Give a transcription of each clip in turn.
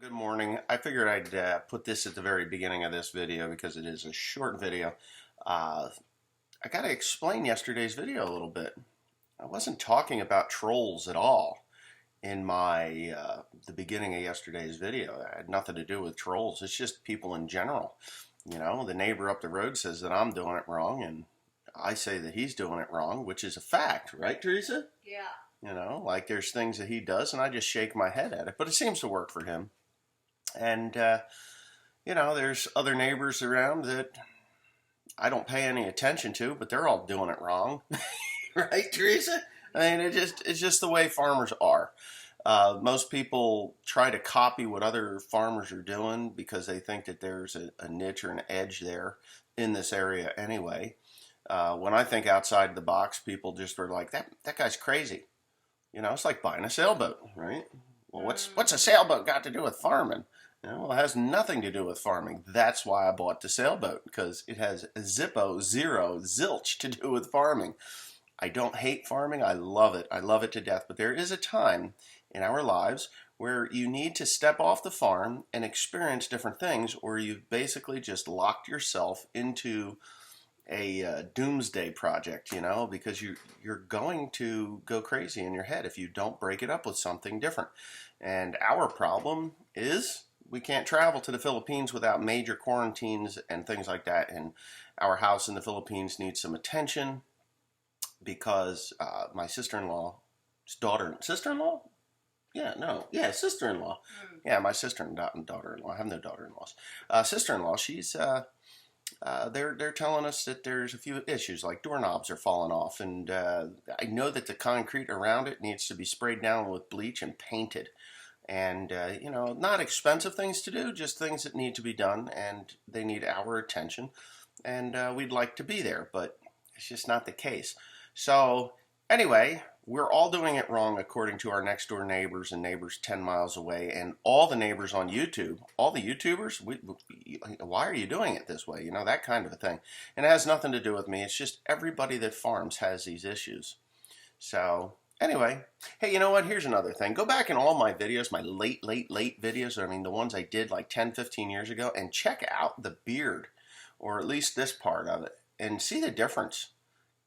Good morning. I figured I'd put this at the very beginning of this video because it is a short video. I got to explain yesterday's video a little bit. I wasn't talking about trolls at all in my the beginning of yesterday's video. It had nothing to do with trolls. It's just people in general. You know, the neighbor up the road says that I'm doing it wrong, and I say that he's doing it wrong, which is a fact, right, Teresa? Yeah. You know, like there's things that he does, and I just shake my head at it, but it seems to work for him. And, you know, there's other neighbors around that I don't pay any attention to, but they're all doing it wrong. Right, Teresa? I mean, it's just the way farmers are. Most people try to copy what other farmers are doing because they think that there's a niche or an edge there in this area anyway. When I think outside the box, people just are like, that guy's crazy. You know, it's like buying a sailboat, right? Well, what's a sailboat got to do with farming? You know, well, it has nothing to do with farming. That's why I bought the sailboat, because it has zippo, zero, zilch to do with farming. I don't hate farming. I love it. I love it to death. But there is a time in our lives where you need to step off the farm and experience different things, or you've basically just locked yourself into a doomsday project, you know, because you're going to go crazy in your head if you don't break it up with something different. And our problem is we can't travel to the Philippines without major quarantines and things like that. And our house in the Philippines needs some attention because my sister-in-law's daughter, sister-in-law? Yeah, sister-in-law. Yeah, my sister and daughter-in-law. I have no daughter-in-laws. Sister-in-law, she's they're telling us that there's a few issues, like doorknobs are falling off, and I know that the concrete around it needs to be sprayed down with bleach and painted. And, you know, not expensive things to do, just things that need to be done, and they need our attention. And we'd like to be there, but it's just not the case. So, anyway, we're all doing it wrong according to our next door neighbors and neighbors 10 miles away, and all the neighbors on YouTube, all the YouTubers, why are you doing it this way? You know, that kind of a thing. And it has nothing to do with me. It's just everybody that farms has these issues. So, anyway, hey, you know what? Here's another thing. Go back in all my videos, my late videos, I mean, the ones I did like 10, 15 years ago, and check out the beard, or at least this part of it, and see the difference.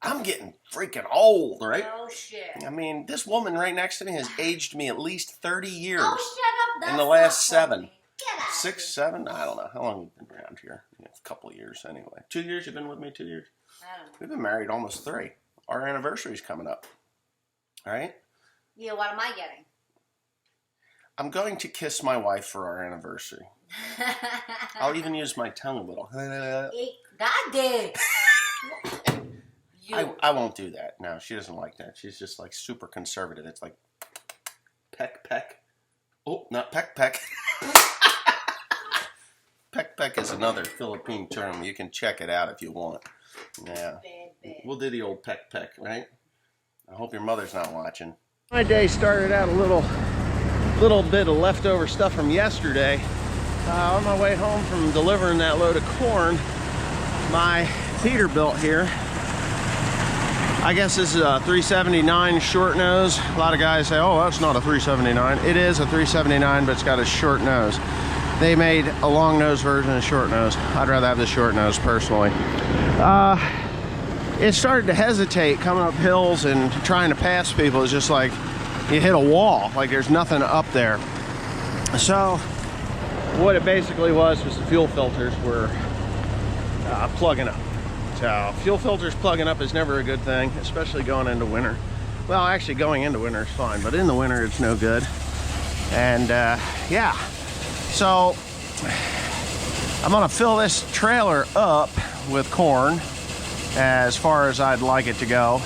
I'm getting freaking old, right? Oh, shit. I mean, this woman right next to me has aged me at least 30 years. Oh, shut up. That's in the last not 7. funny. Get out. 6, 7? I don't know. How long have you been around here? Yeah, a couple of years anyway. 2 years? You've been with me 2 years? I don't know. We've been married almost 3. Our anniversary's coming up. All right? Yeah, what am I getting? I'm going to kiss my wife for our anniversary. I'll even use my tongue a little. God damn. I won't do that. No, she doesn't like that. She's just like super conservative. It's like peck. Oh, not peck. Peck is another Philippine term. You can check it out if you want. Yeah. Bad. We'll do the old peck, right? I hope your mother's not watching. My day started out a little bit of leftover stuff from yesterday. On my way home from delivering that load of corn, my Peterbilt here, I guess this is a 379 short nose. A lot of guys say, oh, that's not a 379. It is a 379, but it's got a short nose. They made a long nose version of short nose. I'd rather have the short nose personally. It started to hesitate coming up hills and trying to pass people. It's just like you hit a wall, like there's nothing up there. So what it basically was the fuel filters were plugging up. So fuel filters plugging up is never a good thing, especially going into winter. Well, actually going into winter is fine, but in the winter it's no good. And yeah, so I'm gonna fill this trailer up with corn as far as I'd like it to go.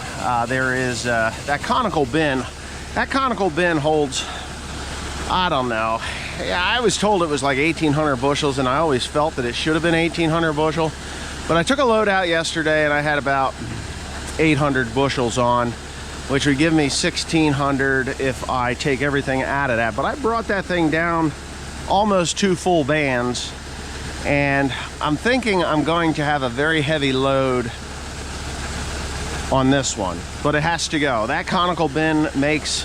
There is that conical bin. That conical bin holds, I don't know. Yeah, I was told it was like 1,800 bushels, and I always felt that it should have been 1,800 bushel. But I took a load out yesterday and I had about 800 bushels on, which would give me 1,600 if I take everything out of that. But I brought that thing down almost 2 full bands, and I'm thinking I'm going to have a very heavy load on this one, but it has to go. That conical bin makes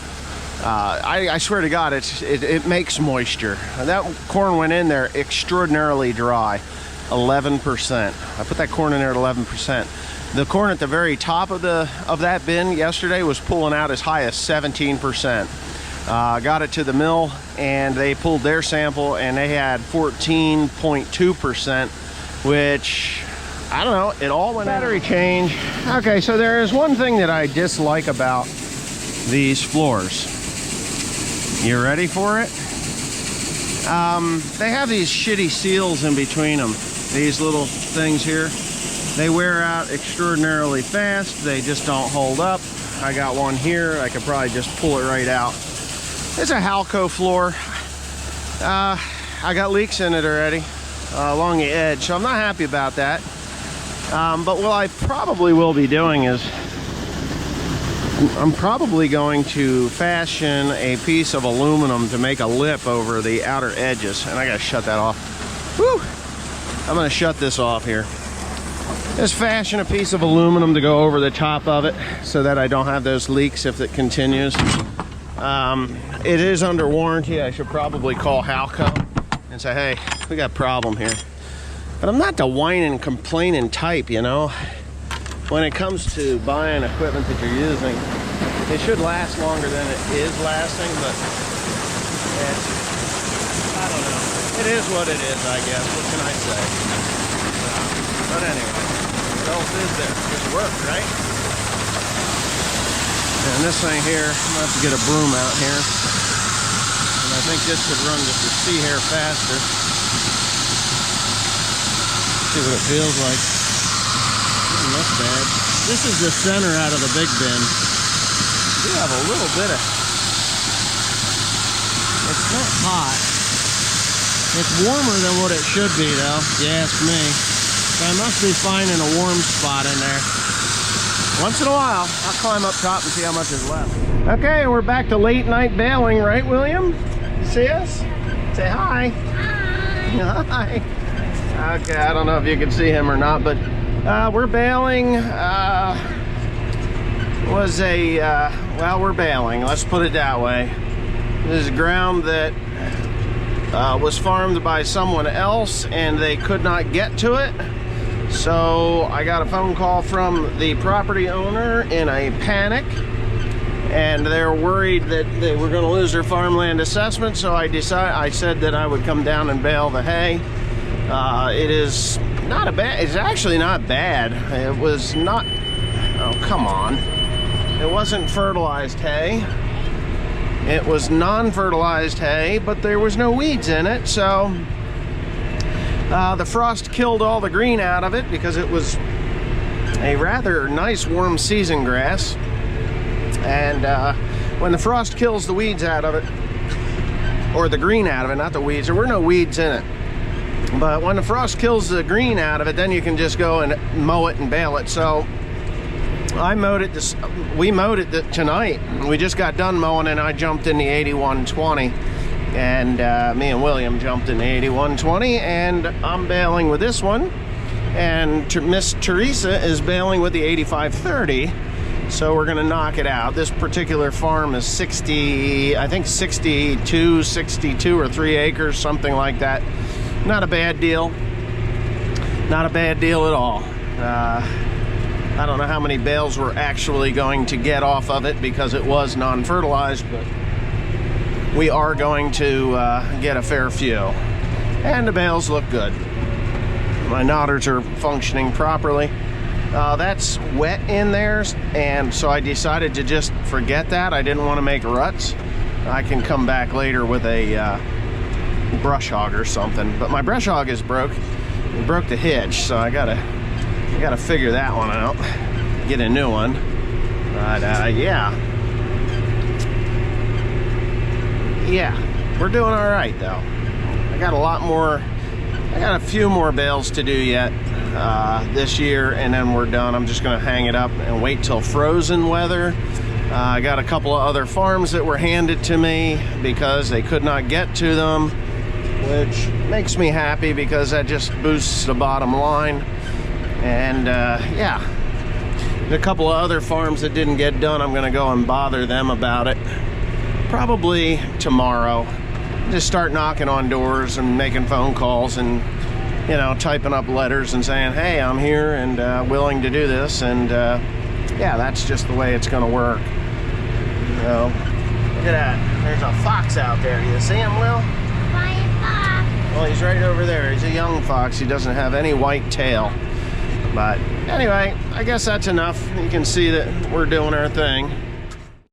I swear to God, it makes moisture. And that corn went in there extraordinarily dry, 11%. I put that corn in there at 11%. The corn at the very top of that bin yesterday was pulling out as high as 17%. Got it to the mill, and they pulled their sample, and they had 14.2%, which, I don't know, it all went battery change. Okay, so there is one thing that I dislike about these floors. You ready for it? They have these shitty seals in between them. These little things here. They wear out extraordinarily fast. They just don't hold up. I got one here. I could probably just pull it right out. It's a Halco floor. I got leaks in it already along the edge, so I'm not happy about that. But what I probably will be doing is I'm probably going to fashion a piece of aluminum to make a lip over the outer edges. And I gotta shut that off. Whew! I'm gonna shut this off here. Just fashion a piece of aluminum to go over the top of it so that I don't have those leaks if it continues. It is under warranty. I should probably call Halco and say, hey, we got a problem here. But I'm not the whine and complaining type, you know. When it comes to buying equipment that you're using, it should last longer than it is lasting, but I don't know. It is what it is, I guess. What can I say? But anyway, what else is there? Just work, right? And this thing here, I'm gonna have to get a broom out here. And I think this could run just a sea hair faster. See what it feels like. Doesn't look bad. This is the center out of the big bin. We have a little bit of... It's not hot. It's warmer than what it should be, though, if you ask me. So I must be finding a warm spot in there. Once in a while, I'll climb up top and see how much is left. Okay, we're back to late night baling, right, William? You see us? Say hi. Hi. Hi. Okay, I don't know if you can see him or not, but we're baling. Well, we're baling. Let's put it that way. This is ground that was farmed by someone else, and they could not get to it. So I got a phone call from the property owner in a panic, and they're worried that they were going to lose their farmland assessment. So I said that I would come down and bale the hay. It is not a bad. It's actually not bad. It was not. Oh, come on! It wasn't fertilized hay. It was non-fertilized hay, but there was no weeds in it. So the frost killed all the green out of it because it was a rather nice warm season grass. And when the frost kills the weeds out of it, or the green out of it, not the weeds, there were no weeds in it. But when the frost kills the green out of it, then you can just go and mow it and bale it. So I mowed it we mowed it tonight. We just got done mowing, and I jumped in the 8120. And me and William jumped in the 8120, and I'm baling with this one. And Miss Teresa is baling with the 8530. So we're gonna knock it out. This particular farm is 62 or 3 acres, something like that. Not a bad deal. Not a bad deal at all. I don't know how many bales we're actually going to get off of it because it was non-fertilized, but we are going to get a fair few. And the bales look good. My knotters are functioning properly. That's wet in there, and so I decided to just forget that. I didn't want to make ruts. I can come back later with a brush hog or something, but my brush hog is broke. It broke the hitch, so I gotta figure that one out, get a new one. But yeah, we're doing all right though. I got a few more bales to do yet this year, and then we're done. I'm just gonna hang it up and wait till frozen weather. I got a couple of other farms that were handed to me because they could not get to them, which makes me happy because that just boosts the bottom line. And yeah, a couple of other farms that didn't get done, I'm gonna go and bother them about it. probably tomorrow, just start knocking on doors and making phone calls and, you know, typing up letters and saying, hey, I'm here and willing to do this. And yeah, that's just the way it's going to work. So, look at that. There's a fox out there. You see him, Will? Flying fox. Well, he's right over there. He's a young fox. He doesn't have any white tail. But anyway, I guess that's enough. You can see that we're doing our thing.